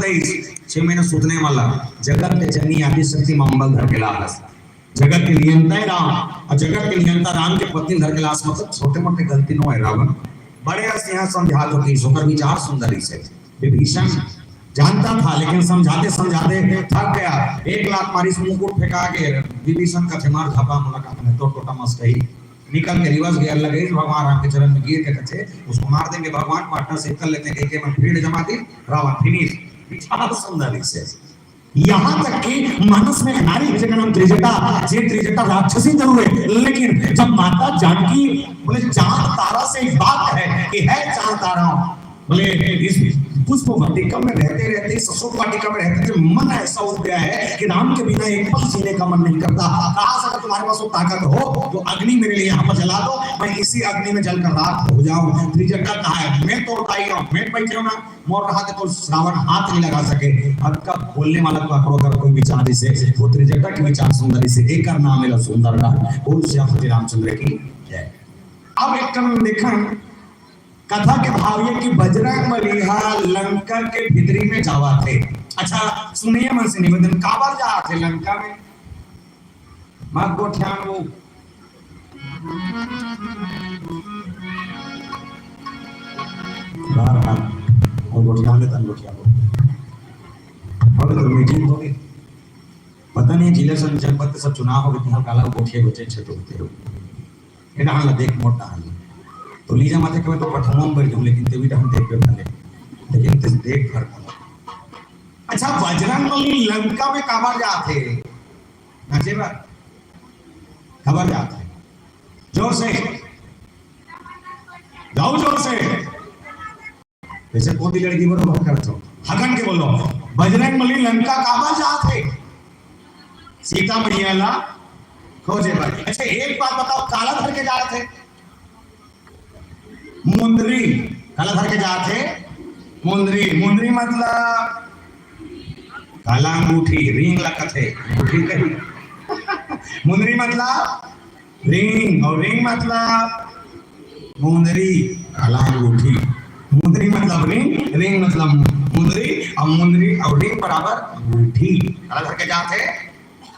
दई 6 महीने सुतने वाला जगत के जनी आदि शक्ति मंगल धर के लास, जगत के नियंता है राम, और जगत के नियंता राम के पत्नी धर के लास, मतलब छोटे मोटे गलती नो है रावण बड़े सिंह समझा तो की सोकर विचार सुंदरी से विभीषण जानता था लेकिन समझाते समझाते थक गया। 1 लाख मारी मुकुट फेंका के विभीषण का मार झापा मुलाकात में तो टोटा मस्त ही निकल के रिवर्स गियर लगे भगवान राम के चरण में गिर के कचे उसको मार देंगे भगवान पार्टनर से कर लेते हैं एक भीड़ जमा दी रावण फिनिश। विचार सुंदरी से यहाँ तक कि मानस में नारी है जिसका नाम त्रिजटा, जे त्रिजटा राक्षसी जरूर है लेकिन जब माता जानकी बोले चांद तारा से एक बात है कि है चांद तारा, बोले इस पुष्प वाटिका में रहते रहते ससुर वाटिका में रहते थे मन ऐसा हो गया है कि राम के बिना एक पल जीने का मन नहीं करता। काश अगर तुम्हारे पास वो ताकत हो तो अग्नि मेरे लिए यहाँ पर जला दो, मैं इसी अग्नि में जलकर राख हो जाऊं। त्रिजटा कहा है मैं तो उठाई हूं, मैं बैठे ना मोर रहा तो श्रावण हाथ नहीं लगा सके। अब का बोलने वाला को आकड़ो कर कोई विचार से वो त्रिजटा के विचार सुंदरी से एक नाम है सुंदर का बोल श्री रामचंद्र की जय। अब एक कम देखा कथा के भाव ये कि बजरंग बलिहा लंका के भीतरी में जावा थे। अच्छा सुनिए मन से निवेदन काबर जा थे लंका में मत गोठियान वो बार और गोठियान ले तन गोठियान और तो मीटिंग हो गई पता नहीं जिले से जनपद सब चुनाव हो गए काला गोठिया गोचे छे होते हो ये हाल देख मोटा हाल तो लीजा माथे के तो पठनों बढ़ जाऊं लेकिन ते भी हम देख पे भले लेकिन ते देख भर। अच्छा बजरंगबली लंका में काबर जाते नाचे बा खबर जाते जोर से जाओ जोर से वैसे कौन दी लड़की बोलो बात करते हो हगन के बोलो बजरंगबली लंका काबर जाते सीता मैया ला खोजे भाई। अच्छा एक बात बताओ काला धर के जा रहे थे मुंदरी काला धर के जाते मुंदरी मुंदरी मतलब काला अंगूठी रिंग लकत है अंगूठी कही मुंदरी मतलब रिंग और रिंग मतलब मुंदरी काला अंगूठी मुंदरी मतलब रिंग रिंग मतलब मुंदरी और मुंदरी और रिंग बराबर अंगूठी काला धर के जाते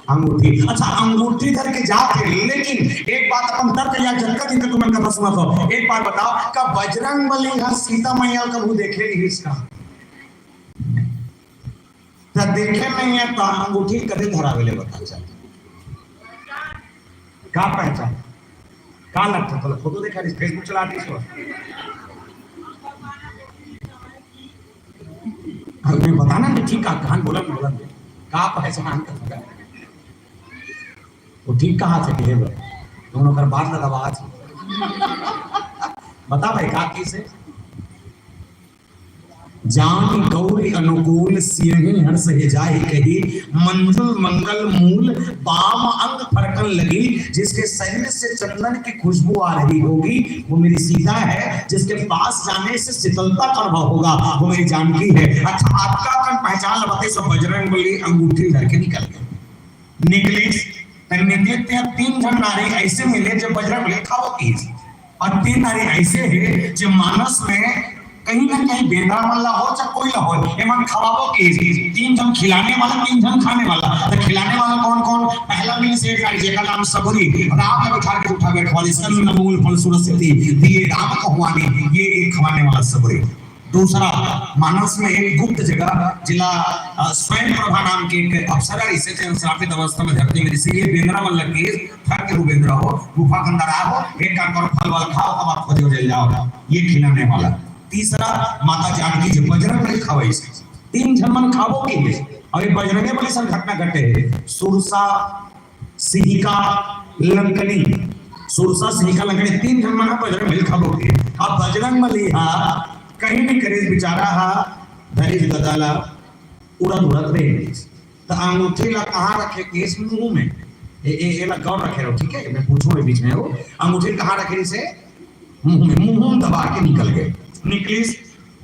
अंगूठी। अच्छा अंगूठी धर के जाते लेकिन एक बात अपन तर्क या जनता दिन तुम्हें कथा सुना तो एक बात बताओ का बजरंगबली का सीता मैया का वो देखे नहीं इसका तो देखे नहीं है तो अंगूठी कदे धरावेले बता चल का पहचान का लगता तो फोटो देखा रही फेसबुक चलाती सो अब मैं बताना नहीं ठीक का कहां बोला का पहचान कर वो ठीक कहा थे कि दोनों कर बात लगा बात बता भाई का की से जान गौरी अनुकूल सियहि हर्ष हे जाहि कही मंजुल मंगल मूल बाम अंग फरकन लगी जिसके शरीर से चंदन की खुशबू आ रही होगी वो मेरी सीता है जिसके पास जाने से शीतलता का अनुभव होगा वो मेरी जानकी है। अच्छा आपका कौन पहचान लगाते सब बजरंगबली अंगूठी धर के निकले 3 जन नारी ऐसे मिले जो बजरंग लिखा हो और 3 नारी ऐसे है जो मानस में कहीं ना कहीं बेंद्रा वाला हो चाहे कोई हो एमन खवाबो की 3 जन खिलाने वाला 3 जन खाने वाला। तो खिलाने वाला कौन कौन पहला मिल से गाड़ी जेका नाम सबरी राम ने बिठा के उठा बैठ वाली स्कंद मूल फल सूरत सिद्धि दिए राम कहवानी ये एक खवाने वाला सबरी। दूसरा मानस में एक गुप्त जगह जिला स्वयं प्रभा नाम के एक अप्सरा इसे श्रापित अवस्था में धरती में इसीलिए बेंद्रा वाला केस थक के बेंद्रा हो गुफा के अंदर आओ एक काम करो फल वाला खाओ तब आप खोजो जल जाओ ये खिलाने वाला। तीसरा माता जानकी जी बजरंग बली खावे इसे 3 जन्मन खावो की और ये बजरंग बली सब घटना घटे सुरसा सिहिका लंकनी सुरसा सिहिका लंकनी 3 जन्मन बजरंग बली खावो की। अब बजरंग बली कहीं भी करे बेचारा धैर्य गदाला उड़द उड़द रहे तो अंगूठी ला कहाँ रखे केस मुंह में ए ला गौर रखे रहो ठीक है मैं पूछूं बीच में वो अंगूठी कहाँ रखे इसे मुंह में दबा के निकल गए निकली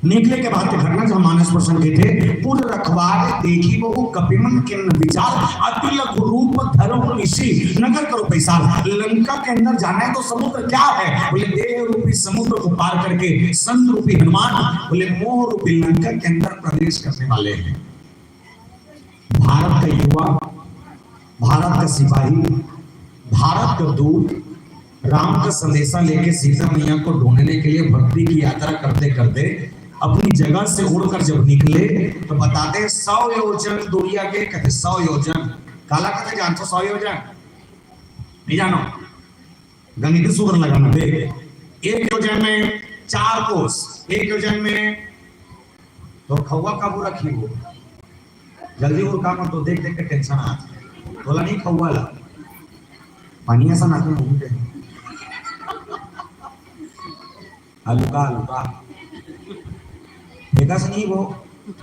निकले के बाद के घटना जब मानस प्रसन्न के थे पूर्ण रखवारे देखी बहु कपिमन किन्न विचार अति लघु रूप धरो ऋषि नगर करो पैसा। लंका के अंदर जाना है तो समुद्र क्या है? बोले देह रूपी समुद्र को पार करके संत रूपी हनुमान बोले मोह रूपी लंका के अंदर प्रवेश करने वाले हैं। भारत का युवा, भारत का सिपाही, भारत का दूत राम का संदेशा लेके सीता मैया को ढूंढने के लिए भक्ति की यात्रा करते करते अपनी जगह से उड़कर जब निकले तो बताते 100 योजन दूरिया के कहते 100 योजन काला कहते जानते 100 योजन नहीं जानो गणित सूत्र लगाना देख। एक योजन में 4 कोस, एक योजन में तो खौवा काबू रखी हो जल्दी उड़ काम तो देख देख के टेंशन आ बोला नहीं खौवा ला पानी ऐसा ना घूमते अलुका अलुका देखा से नहीं वो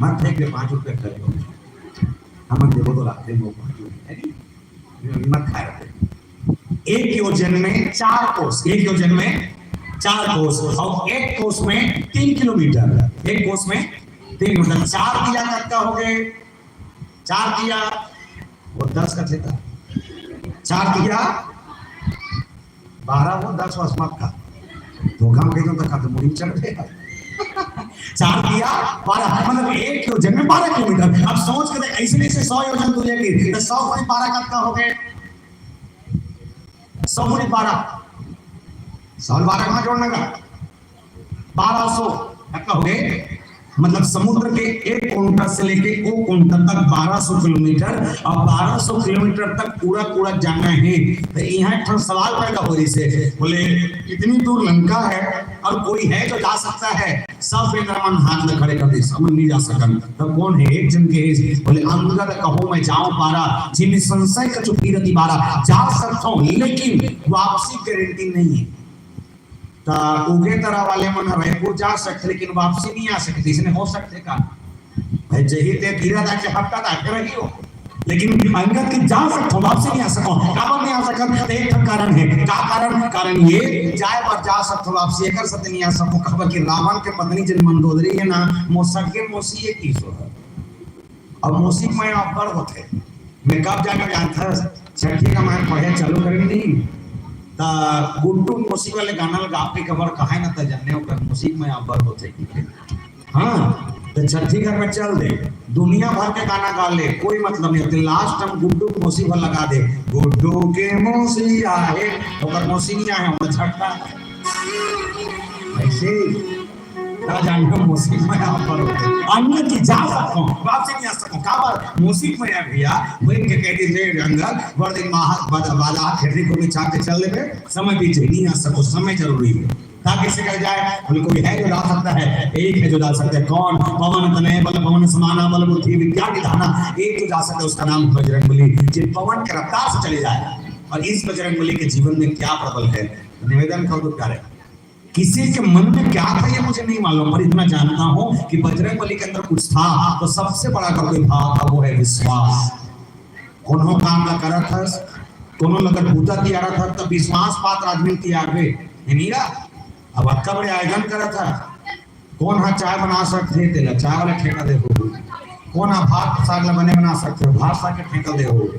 मत फेंक दे 5 रुपए कर हम देखो तो लाते वो 5 रुपए मत खा रहे। एक योजन में 4 कोस, एक योजन में 4 कोस और एक कोस में 3 किलोमीटर, एक कोस में 3 किलोमीटर। 4 किया कितना हो गए? 4 किया वो 10 का लेता 4 किया 12 वो 10 वसमत का धोखा में तो तक मुड़ी चढ़ गया 4 किया 12 मतलब एक योजन में 12 किलोमीटर। अब सोच के ऐसे ऐसे 100 योजन दूरी की 100 गुणी 12 कितना हो गए? 100 गुणी 12 100 12 कहां जोड़ने का 1200 कितना हो गए? मतलब समुद्र के एक कोण से लेके वो कोण तक 1200 किलोमीटर और 1200 किलोमीटर तक पूरा पूरा जाना है। तो यहाँ एक सवाल पैदा हो रही से बोले इतनी दूर लंका है और कोई है जो जा सकता है? सब इंद्रमन हाथ में खड़े कर दे समझ नहीं जा सकन तो कौन है? एक जन के बोले अंगद कहो मैं जाऊं पारा जिन्हें संशय का चुपी रती बारा जा सकता हूं लेकिन वापसी गारंटी नहीं है। उगे तरह वाले मन रायपुर जा सकते लेकिन वापसी नहीं आ सकते इसने हो सकते का भाई जही ते गिरा था के हफ्ता तक रही हो लेकिन अंगद की जा सकते हो वापसी नहीं आ सको काबर नहीं आ सकत एक कारण है का कारण ये जाए पर जा सकते वापसी एकर सत्य नहीं आ सको खबर कि रावण के पत्नी जन मंदोदरी है ना मोसक के मोसी एक ही सो अब मोसी में अब्बड़ होते मैं कब जाकर जानता छठी का मैं पढ़े चालू करें नहीं गुड्डू मोसी वाले गाना गा के खबर कहा है ना तो जानने हो कर मोसी में अब्बड़ होते हाँ तो छठी घर में चल दे दुनिया भर के गाना गा ले कोई मतलब नहीं होती लास्ट हम गुड्डू मोसी पर लगा दे गुड्डू के मोसी आए और मोसी नहीं आए हम छठा ऐसे ना जानने मोसी में अब्बड़ होते अन्य की जा सकता हूँ वापसी नहीं आ सकूं काबर मोसी में आ भैया वही के कहते थे अंदर बड़ दिन बाजा खेती को भी चाहते चल ले समय पीछे नहीं आ सको समय जरूरी है ताकि से कर जाए बोले कोई है जो ला सकता है एक है जो ला सकता है कौन पवन तनय बल पवन समाना बल बुद्धि विद्या निधाना एक जो जा सकता है उसका नाम बजरंगबली जिन पवन के रफ्तार से चले जाए और इस बजरंगबली के जीवन में क्या प्रबल है निवेदन कर दो प्यारे किसी के मन में क्या था ये मुझे नहीं मालूम पर इतना जानता हूं कि बजरंगबली के अंदर कुछ था तो सबसे बड़ा कोई भाव था वो है विश्वास। कोनो काम ना करा था कोनो लगन पूजा तैयार था तो विश्वास पात्र आदमी तैयार हुए नीरा अब अक्का बड़े आयोजन करा था कौन हाँ चाय बना सकते थे चाय वाले ठेका दे हो कौन हाँ भात साग बने बना सकते हो भात साग के ठेका दे हो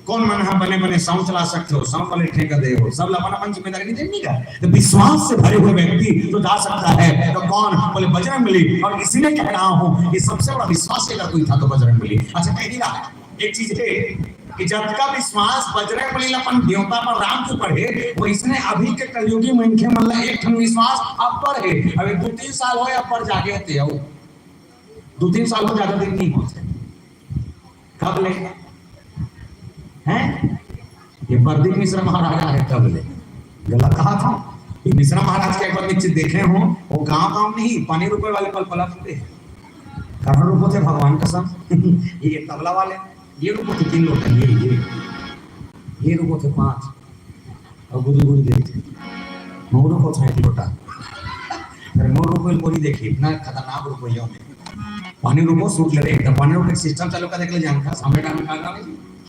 कौन मन हम बने बने साउंड चला सकते हो साउंड वाले ठेका दे हो सब अपन अपन जिम्मेदारी नहीं का तो विश्वास से भरे हुए व्यक्ति तो जा सकता है तो कौन बोले बजरंगबली और इसीलिए कह रहा हूं कि सबसे बड़ा विश्वास अगर कोई था तो बजरंगबली। अच्छा कह दिया एक चीज है कि जब का विश्वास बजरंगबली अपन देवता पर राम के ऊपर है वो इसने अभी के कलयुगी मनखे मन ला एक ठन विश्वास अपर है अभी 2-3 साल होए अपर जागे थे आओ 2-3 साल हो ज्यादा दिन नहीं होते कब ले हैं ये प्रदीप मिश्रा महाराजा है तब ले गलत कहा था ये मिश्रा महाराज के एक बार निश्चित देखे हो वो गांव नहीं 5 रुपए वाले पल पला थे करोड़ रुपए थे भगवान कसम ये तबला वाले ये रुपए थे 3 लोग ये रुपए थे 5 और गुरु गुरु देखते 9 रुपए था एक लोटा अरे 9 रुपए कोई देखी इतना खतरनाक रुपयों में 5 रुपए सूट ले रहे 5 रुपए सिस्टम चालू का देख ले जानता सामने टाइम का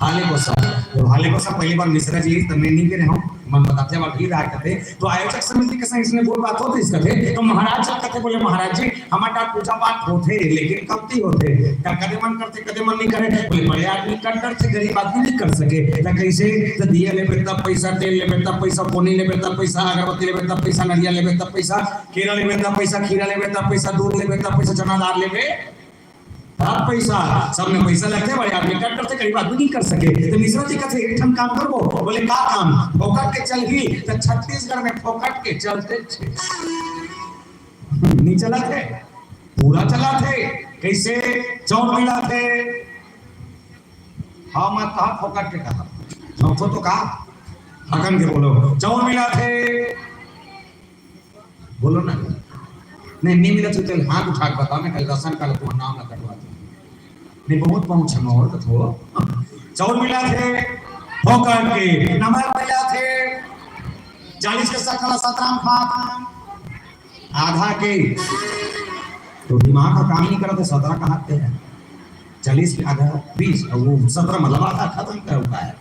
हाले को सर तो हाले को सब पहली बार मिश्रा जी तब नहीं के रहो मन बताते अब भी रहा करते तो आयोजक समिति के संग इसने बोल बात होती इसका थे तो महाराज जब कहते बोले महाराज जी हमारा पूजा पाठ होते लेकिन कब होते कदे मन करते कदे मन नहीं करे बोले बड़े आदमी कर से गरीब आदमी नहीं कर सके तो कैसे तो दिया ले बेटा पैसा तेल ले बेटा पैसा पोनी ले बेटा पैसा अगरबत्ती ले बेटा पैसा नरिया ले बेटा पैसा केला ले बेटा पैसा खीरा ले बेटा पैसा दूध ले बेटा पैसा चना दाल ले बे पैसा सब में पैसा लगते बड़े आदमी कट करते गरीब आदमी नहीं कर सके तो मिश्रा जी कहते एक ठन काम करबो बोले का काम फोकट के चल गई तो छत्तीसगढ़ में फोकट के चलते नहीं चला थे पूरा चला थे कैसे चौर मिला थे हाँ मत कहा फोकट के कहा चौथो तो कहा हकन के बोलो चौर मिला थे बोलो ना नहीं मिला तो हाथ उठा के बताओ ना कल दर्शन का तुम्हारा नाम ना कटवा नहीं बहुत पहुंच हम और तो चौर मिला थे फोकट के नमक मिला थे 40 के सकल 17 खात आधा के तो दिमाग का काम नहीं करा तो 17 कहाँ थे 40 के आधा 20 और वो 17 मतलब आधा खत्म कर हुआ है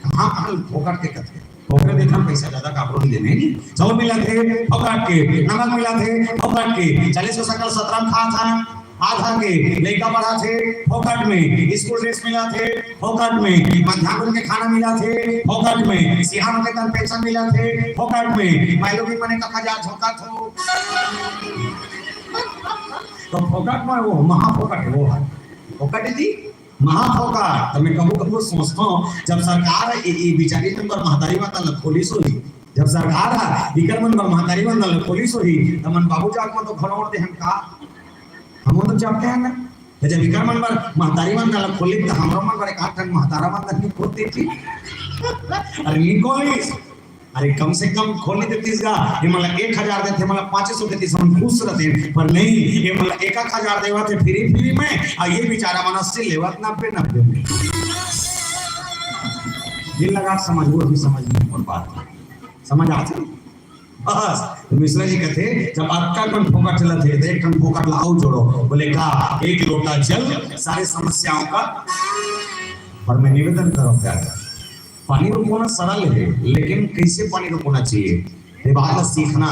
कहाँ फोकट के कथे फोकट देखा पैसा ज्यादा कापड़ों नहीं देने नहीं चौर मिला थे फोकट के नमक मिला थे फोकट के 40 के सकल 17 खात था आधा के लड़का पढ़ा थे फोकट में स्कूल ड्रेस मिला थे फोकट में मध्याह्न के खाना मिला थे फोकट में सिहान के तन पेंशन मिला थे फोकट में माइलो भी बने का खजा झोंका थो तो फोकट में वो महाफोकट है वो है फोकट दी महाफोकट तो मैं कबू सोचता हूँ जब सरकार ये बिचारी नंबर महतारी माता खोली सोई जब सरकार इकर मन महतारी माता खोली सोई तो मन बाबू जाक तो घरोड़ दे हम का हम तो चाहते हैं ना तो जब विक्रम मन पर महतारी मन का खोली तो हमरो मन पर एक आठन महतारा मन नहीं खोलती थी अरे निकोलिस अरे कम से कम खोलने देती इसका ये मतलब 1000 देते मतलब 500 देती हम खुश रहते पर नहीं ये मतलब 1000 देवा थे फ्री में और ये बेचारा मन से लेवत 90 में दिल लगा समझ वो भी समझ नहीं और बात समझ आती बस तो मिश्रा जी कहते जब आपका कन फोकट चला थे तो एक कन फोकट लाओ जोड़ो बोले का एक लोटा जल सारी समस्याओं का पर मैं निवेदन करूं प्यार पानी रोकना सरल है लेकिन कैसे पानी रोकना चाहिए ये बात सीखना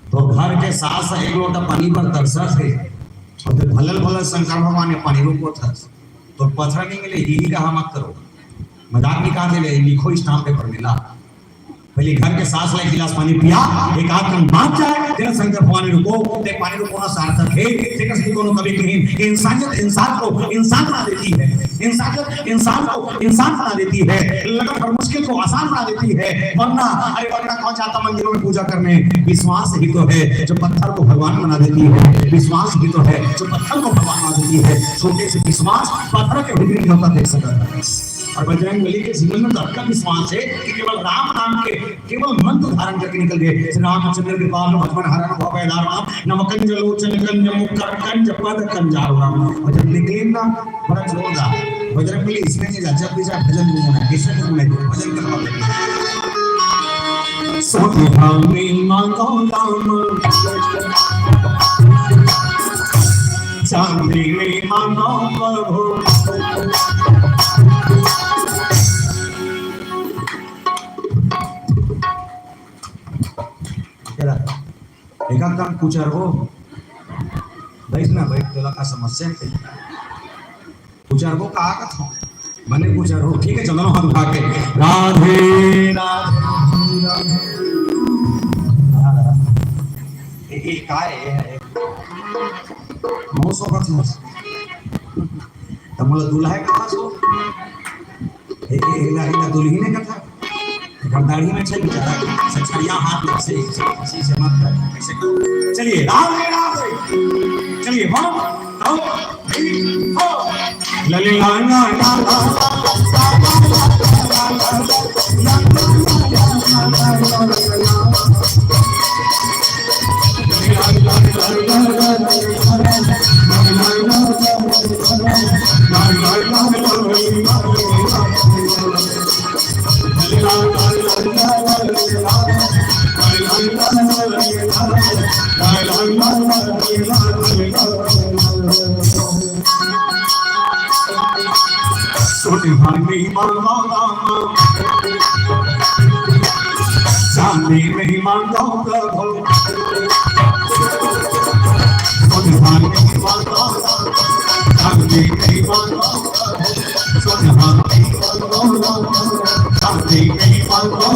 तो घर के सास एक लोटा पानी पर तरसा थे और तो भलल शंकर भगवान ने पानी रोको था तो पत्थर नहीं मिले यही कहा मत करो मजाक नहीं कहा थे लिखो स्टाम्प पेपर मिला पहले घर के सास लाइक गिलास पानी पिया एक आध कम बात जाए तेरा शंकर भगवान रुको ते पानी रुको ना सार्थक है तेरा से कोनो कभी कहीं इंसानियत इंसान को इंसान बना देती है इंसानियत इंसान को इंसान बना देती है लगन हर मुश्किल को आसान बना देती है वरना अरे वरना कौन जाता मंदिरों में पूजा करने विश्वास ही तो है जो पत्थर को भगवान बना देती है विश्वास ही तो है जो पत्थर को भगवान बना देती है छोटे से विश्वास पत्थर के भीतर नहीं होता देख सकता है और बजरंगबली के जीवन में धड़का विश्वास है कि केवल राम नाम के केवल मंत्र धारण करके निकल गए श्री रामचंद्र के पाल बचपन हरण भवैदार राम नमकंज लोचन कंज मुक्कर कंज पद कंजारो राम और जब निकले ना बड़ा जोरदार बजरंगबली इसमें नहीं जा जब भी जा भजन गुनगुना किसने गुनगुना भजन करवा सोहानी मांगो राम चांदी में मांगो प्रभु एकदम पूछर हो बैठ ना बैठ तो का समस्या है पूछर हो कहा का था बने पूछर हो ठीक है चलो हाथ उठा के राधे राधे ये काय है मौसम का था तमला दूल्हा है का सो ए दुल्ही ने का था दाढ़ी में चल जाता सचरिया हाथ से किसी से मत कर ऐसे चलिए राधे राधे चलिए हम लले ला ला सोनिहार नहीं मांगा चांदी नहीं मांगा प्रभु सोनिहार नहीं मांगा चांदी नहीं मांगा सोनिहार नहीं मांगा चांदी नहीं मांगा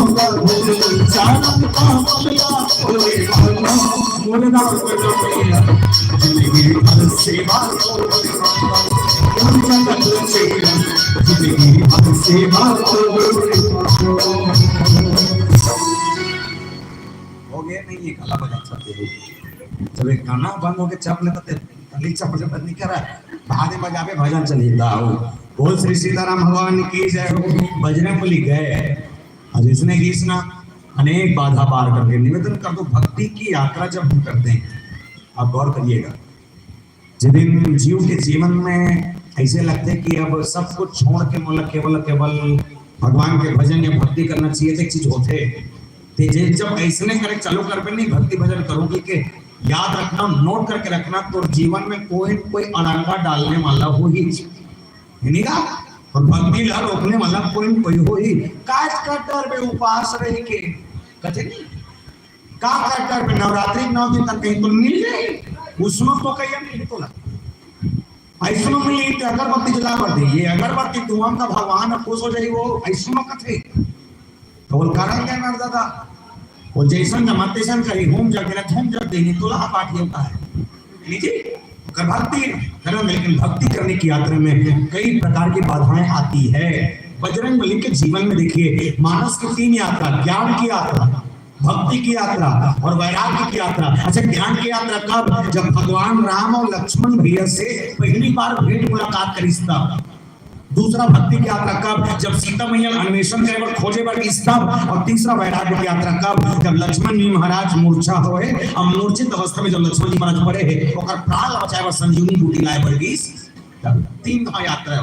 चांद का मलिया बोले मांगा मोरे नाम पे जमिया जिंदगी भर सेवा जिंदगी भर सेवा हो गया नहीं ये काला बजा सकते हो जब एक गाना बंद हो के चप लेता तली चप जब नहीं कर रहा भादे बजावे भजन चलेगा हो बोल श्री सीताराम भगवान की जय हो बजरंगबली गए और इसने गीसना अनेक बाधा पार करके निवेदन कर दो भक्ति की यात्रा जब हम करते हैं आप गौर करिएगा जिस दिन जीव के जीवन में ऐसे लगते कि अब सब कुछ छोड़ के मतलब केवल केवल भगवान के भजन या भक्ति करना चाहिए एक चीज होते जब ऐसे करे चालू कर पे नहीं भक्ति भजन करोगे के याद रखना नोट करके रखना तो जीवन में कोई कोई अड़ंगा डालने वाला हो ही नहीं का और भक्ति ला रोकने वाला कोई हो ही काट कटर में उपवास रह के कथे नहीं का कटर में नवरात्रि 9 दिन तक कहीं तो मिल जाए उसमें तो कहीं नहीं तो ऐसनो मिली तो अगरबत्ती जला कर दी ये अगरबत्ती धुआं का भगवान खुश हो जाए वो ऐसनो कथे तो बोल कारण क्या कर दादा वो जैसन जमातेशन करी होम जग देनी तो लहा पाठ होता है लीजिए कर भक्ति करो लेकिन भक्ति करने की यात्रा में कई प्रकार की बाधाएं आती है बजरंगबली के जीवन में देखिए मानस की 3 यात्रा ज्ञान की यात्रा भक्ति की यात्रा और वैराग्य की यात्रा अच्छा ज्ञान की यात्रा कब जब भगवान राम और लक्ष्मण भैया से पहली बार भेंट मुलाकात करी दूसरा भक्ति की यात्रा कब जब सीता मैया अन्वेषण करे और खोजे पर तब और तीसरा वैराग्य की यात्रा कब जब लक्ष्मण जी महाराज मूर्छा होए और मूर्छित अवस्था में जब लक्ष्मण जी महाराज पड़े है और प्राण बचाए और संजीवनी बूटी लाए वर्गीस 3 यात्रा है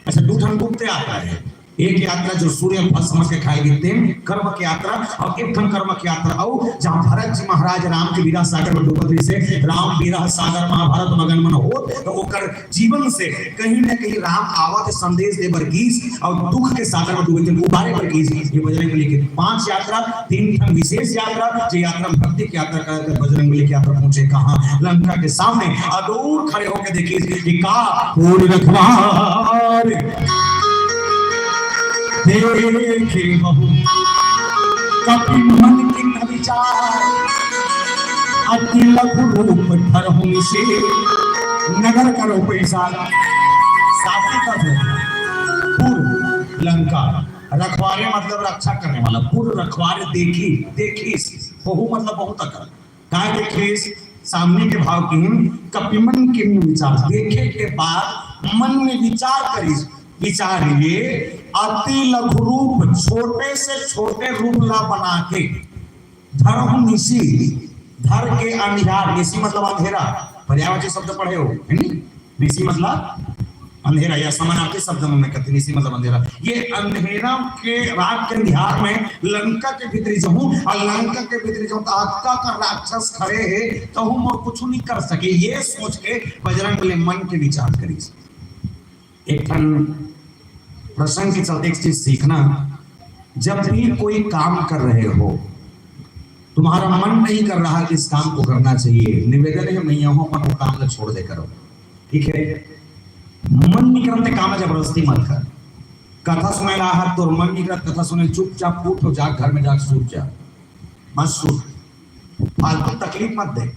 अच्छा 2 गुप्त यात्रा है एक यात्रा जो सूर्य फल समझ के खाएगी तेन कर्म की यात्रा और एक खन कर्म की यात्रा और जहां भरत जी महाराज राम के विरह सागर में डूबत से राम विरह सागर महाभारत मगन मन हो तो ओकर जीवन से कहीं ना कहीं राम आवत संदेश दे बरगीस और दुख के सागर में डूबे थे उबारे बरगीस ये बजरंगबली की 5 यात्रा 3 खन विशेष यात्रा जो यात्रा भक्ति की यात्रा कर बजरंगबली की यात्रा पहुंचे कहां लंका के सामने अदूर खड़े होकर देखिए कि का पूर्ण रखवार देखे बहु कपि मन की न विचार अति लघु रूप धरहु से नगर करो पैसा साथी का पूर्व लंका रखवारे मतलब रक्षा करने वाला पूर्व रखवारे देखी बहु मतलब बहुत अकल काय देखी सामने के भाव की कपिमन के विचार देखे के बाद मन में विचार करी विचारिए अति लघु रूप छोटे से छोटे रूप ला बना के धरहु निशी धर के अंधियार निशी मतलब अंधेरा पर्यायवाची शब्द पढ़े हो है नी निशी मतलब अंधेरा या समानार्थी शब्द में कहते निशी मतलब अंधेरा ये अंधेरा के रात के अंधियार में लंका के भीतरी जाऊं और लंका के भीतरी जाऊं तो आपका का राक्षस खड़े है तो हम और कुछ नहीं कर सके ये सोच के बजरंगबली मन के विचार करी एक प्रसंग के चलते एक चीज सीखना जब भी कोई काम कर रहे हो तुम्हारा मन नहीं कर रहा कि इस काम को करना चाहिए निवेदन है मैया हो पर वो काम को छोड़ दे करो ठीक है मन नहीं करते काम जबरदस्ती मत कर कथा सुने रहा तो मन नहीं कर कथा सुने चुपचाप उठ हो जा घर में जाकर सूत जा मत सूत फालतू तकलीफ मत दे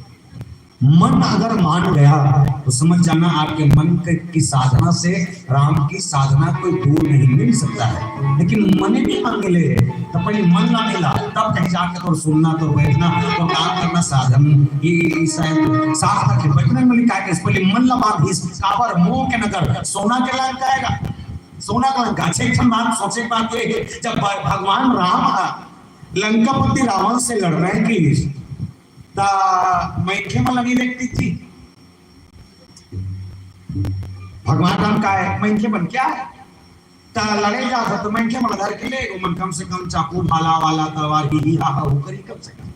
मन अगर मान गया तो समझ जाना आपके मन की साधना से राम की साधना कोई दूर नहीं मिल सकता है लेकिन मन नहीं मांगे ले तो पहले मन ना मिला तब कहीं जाकर तो सुनना तो बैठना तो काम करना साधन ये साधना के बैठने में लिखा है पहले मन लगा काबर मोह के नगर सोना के लायक आएगा सोना का गाछे बात सोचे बात ये जब भगवान राम लंकापति रावण से लड़ रहे हैं कि मैखे में लगी देखती थी भगवान राम का है मैखे बन क्या है लड़े जाता तो मैखे में धर के ले मन कम से कम चाकू भाला वाला तलवार ही हा हो करी कम से कम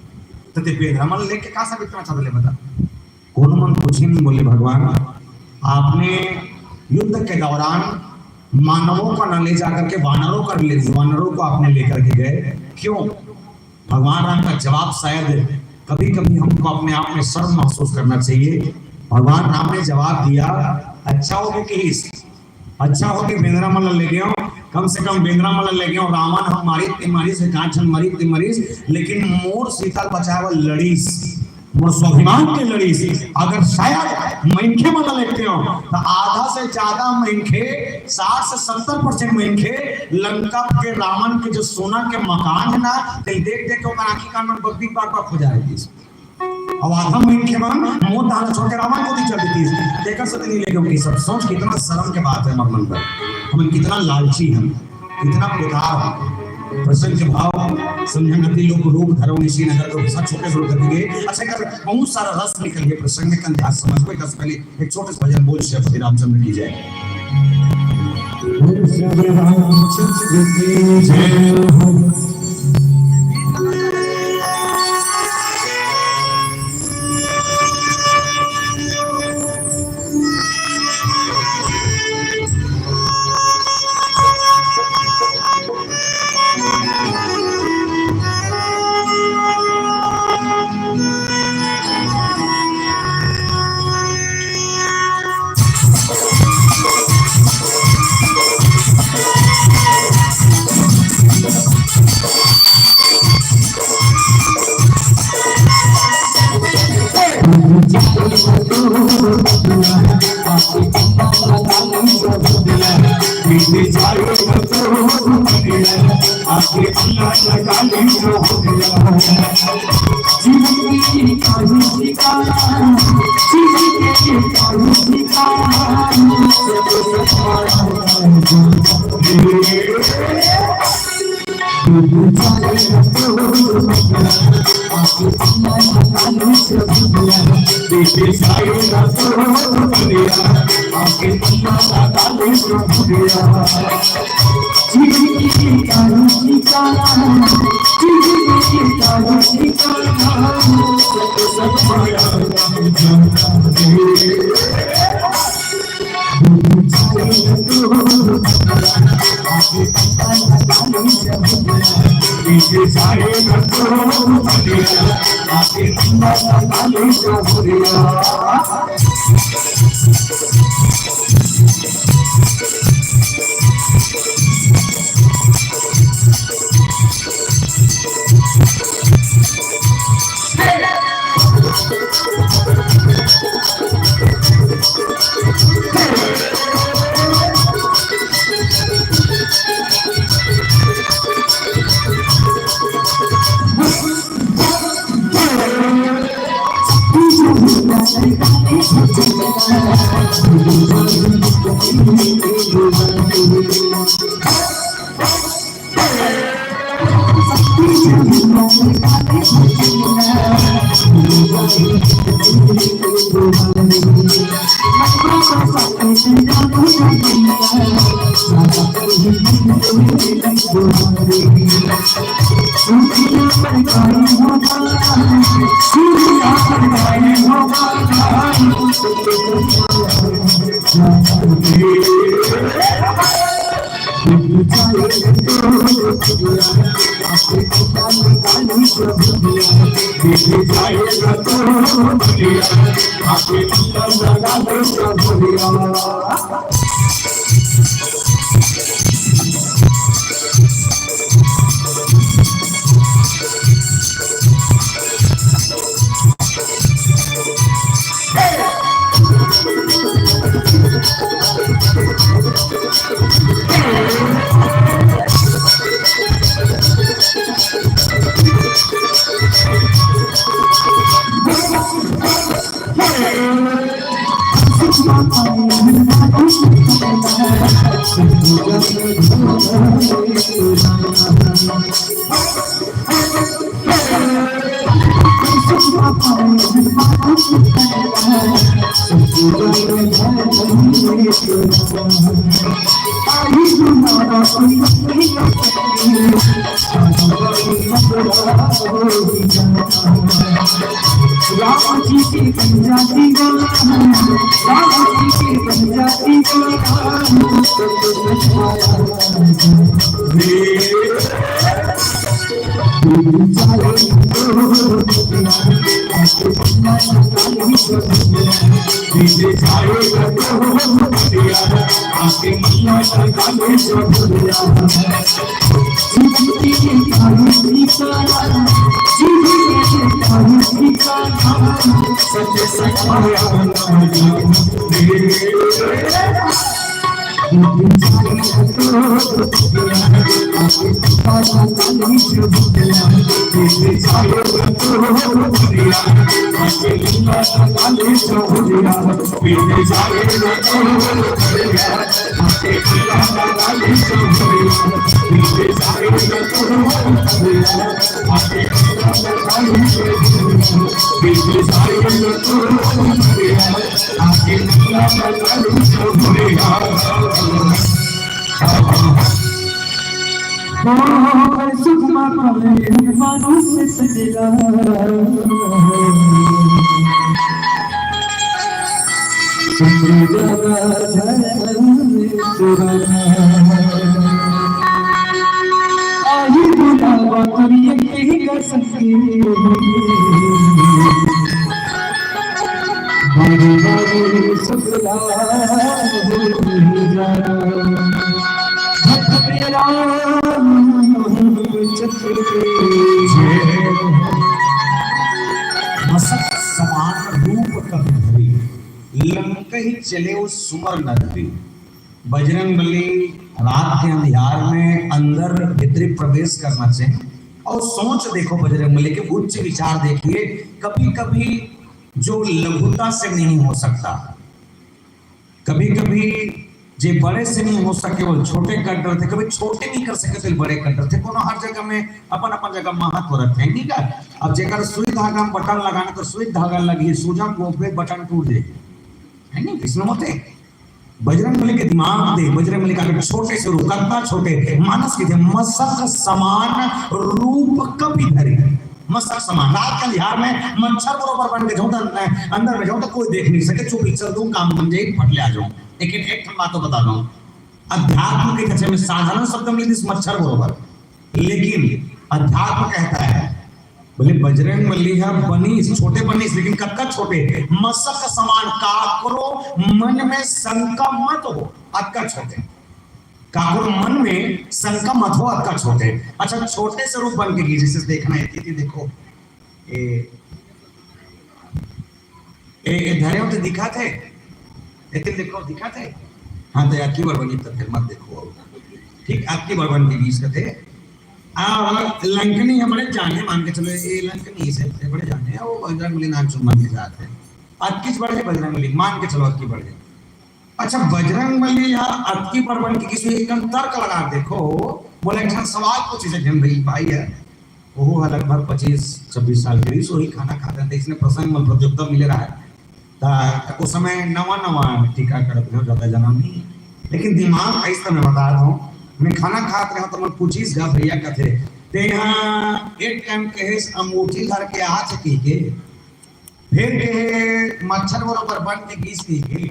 तो ते बेधमल लेके का सब इतना चाहते ले बता कौन मन कुछ नहीं बोले भगवान आपने युद्ध के दौरान मानवों को न ले जाकर के वानरों को आपने लेकर के गए क्यों? भगवान राम का जवाब शायद कभी कभी हमको अपने आप में शर्म महसूस करना चाहिए। भगवान राम ने जवाब दिया, अच्छा हो कि अच्छा हो कि बेंद्रा मल ले गयो, कम से कम बेंद्रा मल ले गयो, रावण हम मारी से कांचन मरीस, लेकिन मोर सीता बचाव लड़ीस, मोर स्वाभिमान के लड़ीस। अगर शायद मनखे मन लेते हो तो आधा से ज्यादा मनखे 60 से 70% मनखे लंका के रावण के जो सोना के मकान है ना, देख देख के आंखी कान में बत्ती पाट हो जाएगी। अब आधा मनखे मन मोह दाना छोड़ के रावण को दी चल देती देखकर से नहीं लेके सब सोच कितना शर्म के बात है। मरमन पर हम कितना लालची हम, कितना बेकार प्रसंग के भाव समझंगति लोग रूप धर्म निशी नगर को सब छोटे छोटे करके अच्छा कर बहुत सारा रस निकल गया प्रसंग में कंध्या समझ में। दस पहले एक छोटे से भजन बोल श्री रामचंद्र की जय। श्री रामचंद्र की जय। मसक समान रूप कभी धरी, लंक ही चले उस सुमर नगरी। बजरंग बली रात के अंधियार में अंदर भीतर प्रवेश करना चाहिए और सोच देखो बजरंग बली के उच्च विचार देखिए। कभी कभी जो लघुता से नहीं हो सकता, कभी कभी जे बड़े से नहीं हो सके वो छोटे कर डर थे, कभी छोटे नहीं कर सके तो बड़े कर डर थे। कोनो हर जगह में अपन अपन जगह महत्व रखते हैं, ठीक है। अब जेकर सुई धागा में बटन लगाने तो सुई धागा लगी, सूजा को पे बटन टूट जाए, है नहीं इसमें होते। बजरंग बली के दिमाग दे, बजरंग बली का छोटे से रूप, कितना छोटे मानस के थे, मसक समान रूप कभी धरे, मसक समान। रात के अंधियार में मच्छर बरोबर बन के जाऊं अंदर में जाऊं तो कोई देख नहीं सके, चुप चल दूं काम बन जाए, फट ले आ जाऊं। लेकिन एक बात तो बता दूं, अध्यात्म के कच्चे में साधारण शब्द में इस मच्छर बरोबर, लेकिन अध्यात्म कहता है बोले बजरंग बली है बनीस, छोटे बनीस, लेकिन कक्का छोटे, मसक समान। काकरो मन में शंका मत हो, अक्का छोटे, काकरो मन में शंका मत हो, अक्का छोटे। अच्छा छोटे से रूप बन के जैसे देखना है, देखो ए धैर्य तो दिखा थे, लेकिन देखो दिखा थे, हाँ तो आपकी बड़बनी तो फिर मत देखो, ठीक आपकी बड़बन के बीच का थे। लंकनी हमारे जाने मान के चलो, ये लंकनी से बड़े जाने हैं, वो बजरंग बली नाम सुन मान के जाते हैं, अक्कीच बढ़े बजरंग बली मान के चलो, अक्की बढ़े। अच्छा बजरंग बली या अक्की बड़बन की किसी एक तर्क लगा देखो, बोले एक सवाल पूछे से भाई है वो लगभग 25-26 साल के वही खाना खाते थे, इसने प्रसंग में प्रतियोगिता मिले रहा है उस समय नवा टीका करते हो ज्यादा जना नहीं, लेकिन दिमाग ऐसा मैं बता रहा हूँ, मैं खाना खाते रहा तो मैं पूछीस गा भैया कथे ते यहाँ एक टाइम कहे अंगूठी धर के आज की के फिर के मच्छर बरोबर बन के गीस की के,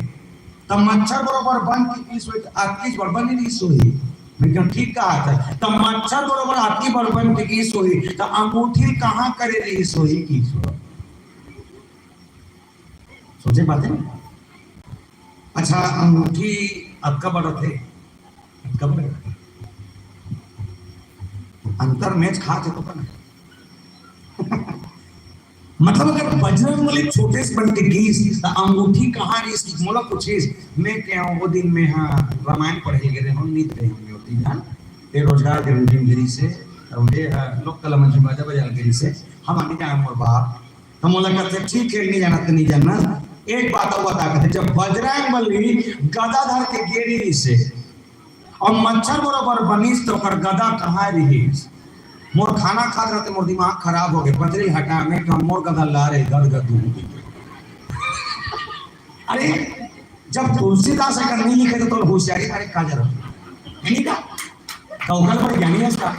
तब मच्छर बरोबर बन के गीस हुई आपकी बड़बन नहीं सोई, मैं ठीक कहा था, तब मच्छर बरोबर आपकी बड़बन के गीस हुई तो अंगूठी कहाँ करे रही सोई की सोचे बातें। अच्छा अंगूठी आपका बड़ा थे, आपका बड़ा अंतर मैच खाते तो बना मतलब अगर बजरंग बली छोटे से बन के गीस तो अंगूठी कहाँ रही इसकी मोला पूछीस, मैं क्या वो दिन में हाँ रामायण पढ़े गए हम नींद रहे होंगे होती जान ये रोजगार के गिरी से लोक कला मंच बाजा बजा गिरी से हम आने जाए मोर बाप तो मोला कहते ठीक है नहीं जाना तो नहीं जाना। एक बात और बता कहते जब बजरंग बली गदाधर के गेरी से और मच्छर बरोबर बनीस तो कर गदा कहाँ रही, मोर खाना खा रहे मोर दिमाग खराब हो गए, बजरी हटा में तो मोर गदा ला रहे गद अरे जब तुलसीदास अगर नहीं लिखे तो होशियारी अरे का जरूरत नहीं का तो पर ज्ञानी है इसका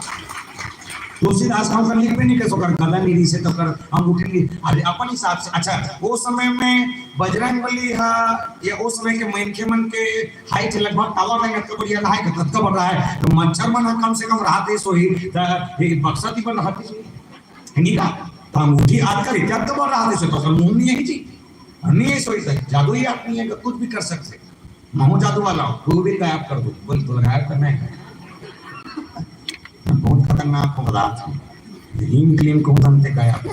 तुलसीदास का लिख भी नहीं कैसो कर गला नीरी से तो कर अंगूठी अरे अपन हिसाब से। अच्छा वो समय में बजरंगबली हा ये उस समय के मनखे मन के हाइट लगभग टावर में तो बढ़िया हाइट तक बढ़ रहा है तो मच्छर मन कम से कम रात सो ही बक्सा ती पर रहती नहीं का तो अंगूठी आज का रिचार्ज तो बढ़ रहा है तो मुंह नहीं है जी नहीं सोई सही जादू ही आप नहीं है कुछ भी कर सकते महू जादू वाला वो भी गायब कर दो बोल तो गायब करना है बहुत खतरनाक पदार्थ है हिम क्लीम को बनते गायब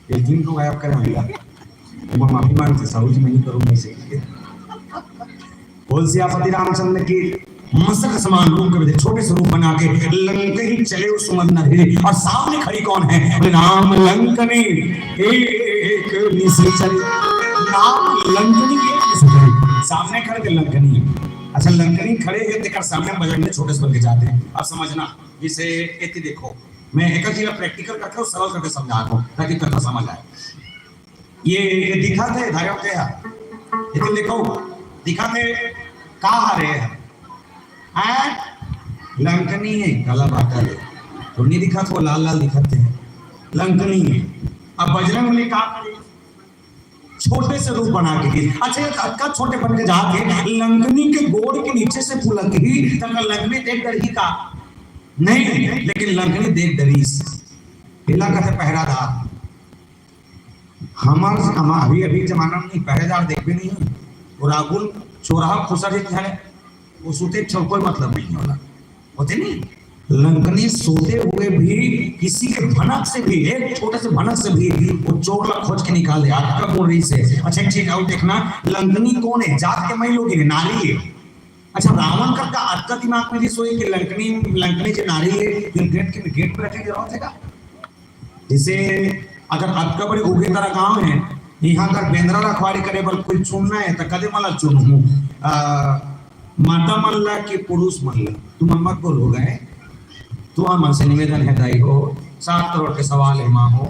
ये हिम को गायब करें भैया वो माफी मांगते साहू जी मैं नहीं करूंगा इसे बोल सियापति रामचंद्र की मस्तक समान रूप के छोटे से रूप बना के लंका ही चले उस सुमंदर ही और सामने खड़ी कौन है राम लंकनी एक निश्चल राम लंकनी एक निश्चल सामने खड़े थे लंकनी। अच्छा लंकनी खड़े हैं देखकर सामने बजरंग में छोटे से बन के जाते हैं। अब समझना जिसे इतनी देखो मैं एक चीज प्रैक्टिकल करके सरल करके समझा रहा हूं ताकि कथा समझ आए। ये दिखाते धारा क्या इतने देखो दिखाते कहा रहे हैं लंकनी है काला बाटा है तो नहीं दिखा तो लाल लाल दिखाते हैं लंकनी है। अब बजरंग ने कहा छोटे से रूप बना के अच्छा अक्का छोटे बन के जाके लंकनी के गोड़ के नीचे से फुलक ही तक लंकनी देख डर ही का नहीं लेकिन लंकनी देख डरीस इला का पहरादार हम अभी अभी जमाना में नहीं पहरेदार देख भी नहीं है और आगुल चोराहा खुशा जी है वो सोते कोई मतलब नहीं होला होते नहीं लंकनी सोते हुए भी किसी के भनक से भी एक छोटे से भनक से भी वो चोर ला खोज के निकाल दे आपका कौन रही से। अच्छा ठीक है देखना लंकनी कौन है जात के मई लोग नारी है। अच्छा रावण का आपका दिमाग में भी सोई कि लंकनी जो नारी है गेट पे रखे जरूरत है का जैसे अगर आपका बड़े उगे तरह गांव है यहाँ का बेंद्रा रखवारी करे बल कोई चुनना है तो कदे मला चुनू माता मल्ला के पुरुष मल्ला तुम मत बोल हो गए तो मन से निवेदन है दाई हो 7 करोड़ के सवाल है माँ हो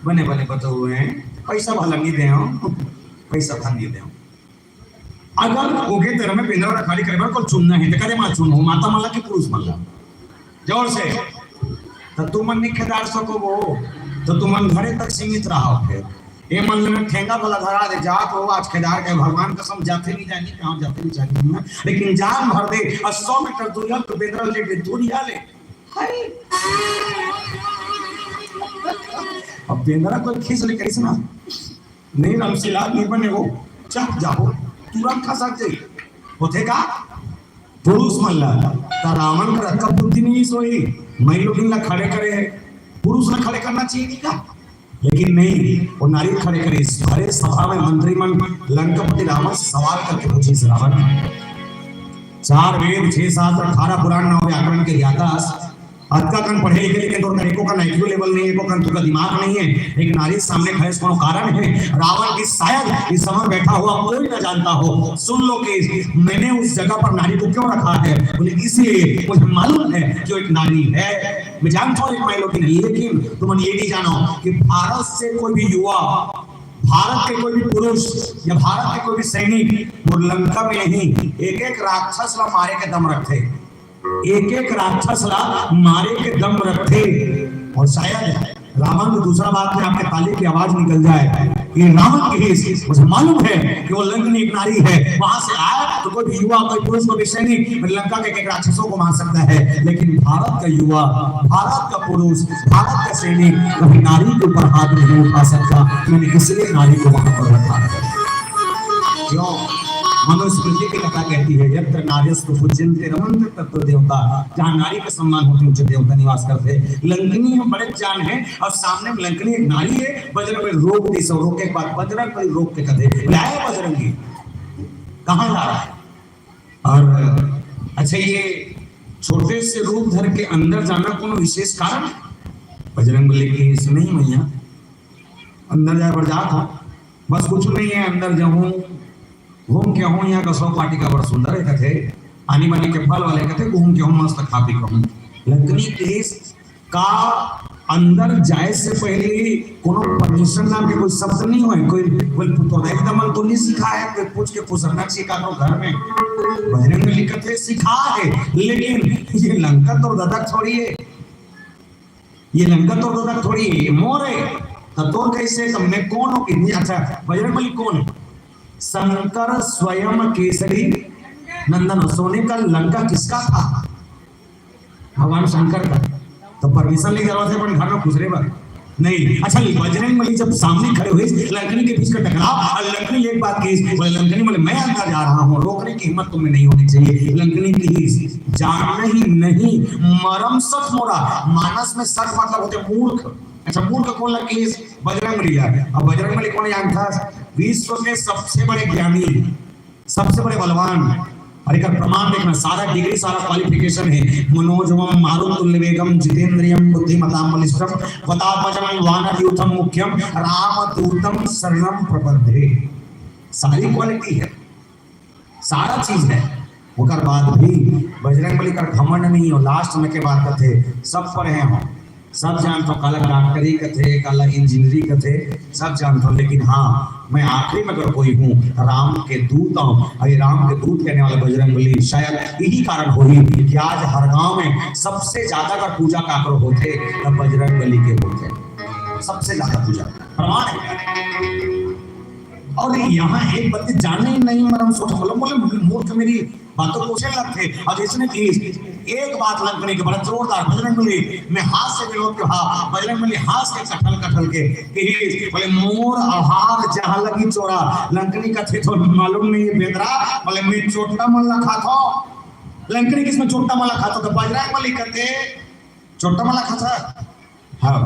बने बने बते हुए हैं पैसा भला नहीं दे पैसा भला नहीं दे अगर ओगे तेरे में पिंजरा रखवाली करे को चुनना है तो करे मां चुनो माता मल्ला के पुरुष मल्ला जोर से तो तुम मन निखेदार सको वो तो तुम मन घरे तक सीमित रहा फिर ये मन में ठेंगा वाला धरा दे जात हो आज केदार के भगवान कसम जाते नहीं जानी कहां जाते नहीं जानी लेकिन जान भर दे 100 मीटर दूर तो बेदरा ले दूरिया ले अब बेंद्रा कोई खींच ले कैसे ना नहीं रमशिला नहीं बने वो चक जाओ तुरंत खा सकते होते का पुरुष मल्ला ता रावण का रक्का बुद्धि नहीं सोई मैं लोग इन खड़े करे पुरुष ने खड़े करना चाहिए नहीं का लेकिन नहीं वो नारी खड़े करे सारे सभा में मंत्रीमन लंकापति रावण से सवाल करके पूछे इस रावण 4 वेद 6 शास्त्र 18 पुराण 9 व्याकरण के ज्ञाता अक्का कन पढ़े लिखे लेकिन तो तरीकों का नाइक्यू लेवल नहीं है को कन का दिमाग नहीं है एक नारी सामने खड़े कोनो कारण है रावण की शायद इस समय बैठा हुआ कोई ना जानता हो सुन लो कि मैंने उस जगह पर नारी को क्यों रखा है बोले इसलिए मुझे मालूम है कि एक नारी है मैं जानता हूँ एक माइलो की नहीं लेकिन तुम ये नहीं जानो कि भारत से कोई भी युवा भारत के कोई भी पुरुष या भारत के कोई भी सैनिक वो लंका में नहीं एक राक्षस ला मारे के दम रखते एक राक्षस ला मारे के दम रखते और शायद रावण को दूसरा बात में आपके ताली की आवाज निकल जाए कि रावण की मुझे मालूम है कि वो लंकनी एक नारी है वहां से आया तो कोई भी युवा कोई पुरुष कोई सैनिक लंका के एक राक्षसों को मार सकता है लेकिन भारत का युवा भारत का पुरुष भारत का सैनिक कभी नारी के ऊपर हाथ नहीं उठा सकता मैंने इसलिए नारी को वहां पर रखा है। क्यों मनुस्मृति की कथा कहती है यत्र नार्यस्तु पूज्यन्ते रमन्ते तत्र देवता जहाँ नारी का सम्मान होते उच्च देवता निवास करते लंकनी हम बड़े जान है और सामने में लंकनी एक नारी है बजरंग में रोक दी सब रोक के बाद बजरंग पर रोक के कथे लाए बजरंगी कहाँ ला रहा है और अच्छा ये छोटे से रूप धर के अंदर जाना कोनो विशेष कारण बजरंग लेके नहीं मैया अंदर जाए पर जा था बस कुछ नहीं है अंदर जाऊं घूम के हूँ यहाँ का सौ पार्टी का बड़ा सुंदर है कथे आनी बानी के फल वाले कथे घूम के हूँ मस्त खा पी कहूँ लंकनी देश का अंदर जाए से पहले कोनो परमिशन नाम के कोई शब्द नहीं हुए कोई तो एकदम तो नहीं सिखा है कोई पूछ के पुसरना सीखा तो घर में बहरे में लिखत है सिखा है लेकिन ये लंका तो ददक थोड़ी है ये लंका तोड़ थोड़ी मोर है, तब तोड़ कैसे, तब मैं कौन हूँ कितनी। अच्छा बजरंगबली कौन है? शंकर स्वयं केसरी नंदन। सोने का लंका किसका था? भगवान शंकर का। तो परमिशन लेके जरूरत है अपन घर में घुस रहे बार नहीं। अच्छा बजरंगबली जब सामने खड़े हुए लंकनी के बीच का टकराव, और लंकनी एक बात की बोले, लंकनी बोले मैं अंदर जा रहा हूँ, रोकने की हिम्मत तुम्हें नहीं होनी चाहिए। लंकनी की जान ही नहीं मरम सत मोरा। मानस में सत मतलब होते मूर्ख। अच्छा मूर्ख कौन लगी? बजरंगबली है। अब बजरंगबली कौन जानता? विश्व के सबसे बड़े ज्ञानी, सबसे बड़े बलवान। और एक प्रमाण देखना, सारा डिग्री सारा क्वालिफिकेशन है। मनोजवम मारुतुल्य वेगम जितेंद्रियम बुद्धिमताम बलिष्ठम वतापजम वानरयूथम मुख्यम रामदूतम शरणम प्रपद्ये। सारी क्वालिटी है, सारा चीज है। ओकर बाद भी बजरंगबली का घमंड नहीं हो। लास्ट में के बात कथे सब पढ़े हो, सब जानते हो, काला डॉक्टरी कथे, काला इंजीनियरी कथे, सब जानते हो। लेकिन हाँ मैं आखिरी में अगर कोई हूँ राम के दूत हूँ। अरे राम के दूत कहने वाले बजरंगबली शायद यही कारण होगी कि आज हर गांव में सबसे ज्यादा अगर पूजा काकरो होते तब बजरंगबली के होते, सबसे ज्यादा पूजा प्रमाण है। और यहाँ एक बंदे जाने ही नहीं मरम सोचा, बोले मूर्ख मेरी बातों पूछने लगते। और इसने एक बात लंकनी के बड़ा जोरदार बजरंगबली में हाथ से विरोध के भाव, बजरंगबली हाथ से कटल के बोले मोर आहार जहां लगी चोरा। लंकनी का थे तो मालूम नहीं बेदरा, बोले मैं चोटा मल्ला खाता। लंकनी किसमें चोटा मल्ला खाता? तो बजरंगबली कहते चोटा मल्ला खाता, हाँ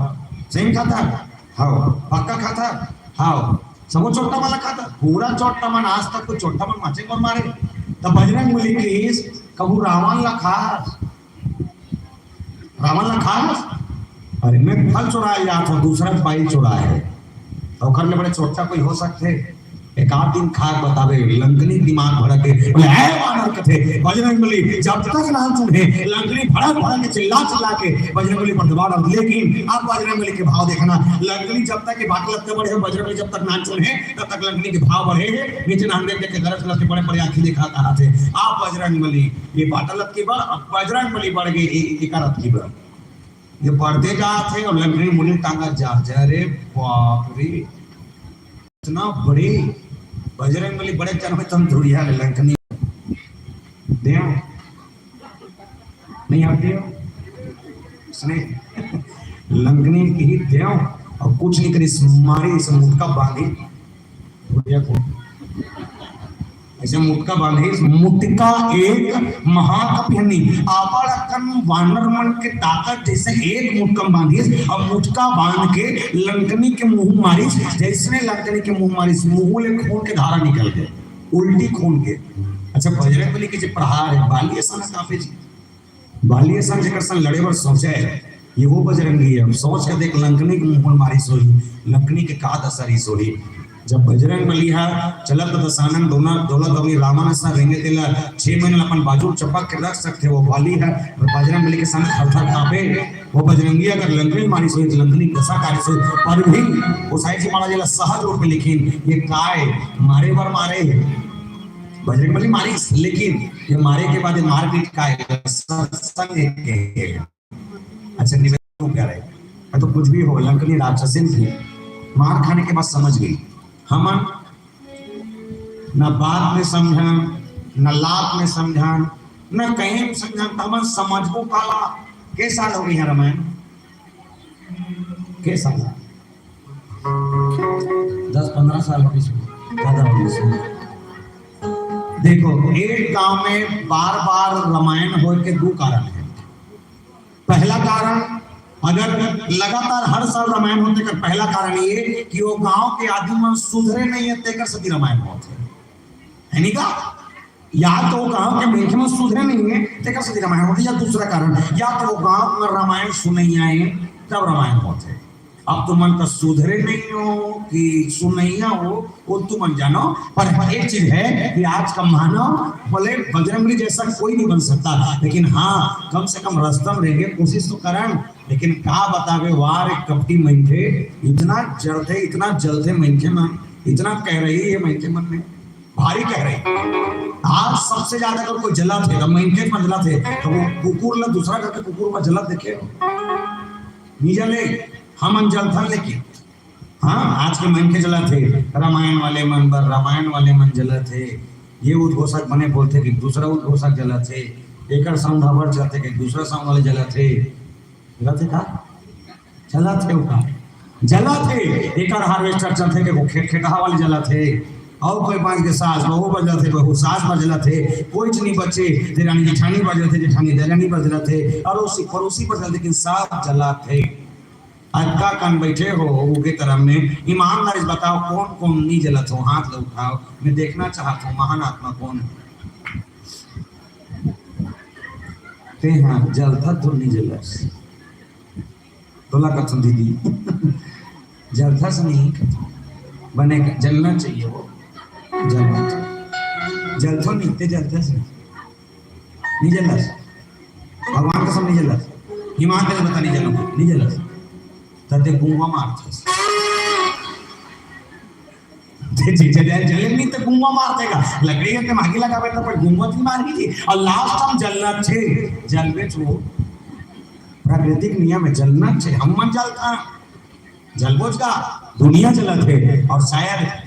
सिंह खाता, हाँ पक्का खाता, हाँ सब चोटा मल्ला खाता, पूरा चोटा मन। आज तक तो चोटा मन माचे कौन मारे? तब बजरंगबली की कहूँ रावण ला खा, रावण ला खा। अरे मैं फल चुराया जाता हूँ, दूसरा पाई चुरा है, और कर ले बड़े छोटा कोई हो सकते। एक आध दिन खा बतावे लंकनी दिमाग भड़क के बोले ऐ वानर कथे। बजरंगबली जब तक ना सुने लंकनी भड़क के चिल्ला के बजरंगबली पर दबाव डाल। लेकिन आप बजरंगबली के भाव देखना, लंकनी जब तक के बात लगते बढ़े, बजरंगबली जब तक ना सुने तब तक लंकनी के भाव बढ़े। नीचे नाम देख के गलत गलत बड़े बड़े आंखें दिखा कहा थे आप बजरंगबली ये बाटलत की बार। अब बजरंगबली बढ़ गई एकारत की बार, ये बढ़ते जाते और लंकनी मुनि टांगा जा रे बाप रे इतना बड़ी बजरंगबली बड़े जन्म तुम धुरिया लंकनी देव नहीं आती हो इसने लंकनी की ही देव और कुछ नहीं करी मारी। इसे मुटका बांधी धुरिया को, ऐसे मुटका बांधे। मुटका एक महाकपियनी आपाड़कन वानर मन के ताकत जैसे एक मुटकम बांधी और मुटका बांध के लंकनी के मुंह मारी। जैसे लंकनी के मुंह मारी मुंह ले खून के धारा निकल गए, उल्टी खून के। अच्छा बजरंगबली के जो प्रहार है बालिए सन काफी जी, बालिए सन जकर सन लड़े और सोचे ये वो बजरंगी है। सोच के देख लंकनी के मुंह मारी सोही, लंकनी के का दसरी सोही। जब बजरंगबली है चलत दसानन दोना दौलत अवनी रामन सा रेंगे तेला 6 महीने अपन बाजू चपक के रख सकते वो वाली है। और बजरंगबली के सामने थर-थर कांपे वो बजरंगी। अगर लंकनी मारी सोई तो लंकनी दशा कार्य सोई। पर भी वो साइड से मारा जेला सहज रूप में लेकिन ये काय मारे बर मारे बजरंगबली मारी, लेकिन ये मारे के बाद ये मारपीट काय सत्संग के। अच्छा निवेदन क्या रहे, मैं तो कुछ भी हो लंकनी राक्षसिन थी, मार खाने के बाद समझ गई हम न बात में समझा न लाभ में समझा न कहीं में समझा। हम समझबो काला के साल हो गई है रामायण के साल 10-15 साल हो गई ज्यादा हो गई। देखो एक गांव में बार बार रामायण हो के 2 कारण है। पहला कारण अगर लगातार हर साल रामायण होते कर पहला कारण ये कि वो गांव के आदमी सुधरे नहीं है तेकर सती रामायण होते है नहीं का। या तो गांव के मेखे में सुधरे नहीं है तेकर सती रामायण होती, या दूसरा कारण या तो गांव में रामायण सुनैया है तब रामायण होते। अब तुम मन का सुधरे नहीं हो कि सुनैया हो वो तुम मन जानो। पर एक चीज है कि आज का मानव बोले बजरंगबली जैसा कोई नहीं बन सकता, लेकिन हाँ कम से कम रस्तम रहेंगे कोशिश तो करें। लेकिन का बतावे वार एक कपटी मैंथे इतना जलते इतना जलते मैंथे मन इतना कह रही है मैंथे मन में भारी कह रही। आज सबसे ज्यादा अगर कोई जला थे तो मैंथे पर जला थे तो वो कुकुर ला दूसरा करके कुकुर पर जला देखे नहीं जले, हम जल था लेकिन हाँ आज के मन के जला थे, रामायण वाले मन बर रामायण वाले मन जला थे, ये उद्घोषक बने बोलते कि दूसरा उद्घोषक जला थे, एक संघावर जाते कि दूसरा संघ वाले जला थे का जला थे उका जला थे, एक हार्वेस्टर चलते कि वो खेटहा वाले जला थे, और कोई पांच के सास बहू बजला थे, बहू सास बजला थे, कोई नहीं बचे देरानी जेठानी बजला थे, जेठानी देरानी बजला थे, अड़ोसी पड़ोसी बजला, लेकिन साथ जला थे। अक्का कान बैठे हो उनके तरफ में ईमानदारी बताओ कौन कौन नहीं जलत हो, हाथ लो उठाओ, मैं देखना चाहता हूँ महान आत्मा कौन है। ते हाँ जलता तो नहीं जलस, तोला कथन दीदी जलता से नहीं बनेगा, जलना चाहिए वो, जलना चाहिए, जलता नहीं ते जलता से नहीं जलस, भगवान कसम नहीं जलस, ईमानदारी बता नहीं जलो नहीं जलस, तते गुंगा मारते जले नहीं तो गुंगा मार देगा, लकड़ी के मागी लगा बैठा पर गुंगा की मार की, और लास्ट हम जलना छे जलवे छो प्राकृतिक नियम है, जलना छे हम मन जलता जलबोज का दुनिया जलत है, और शायद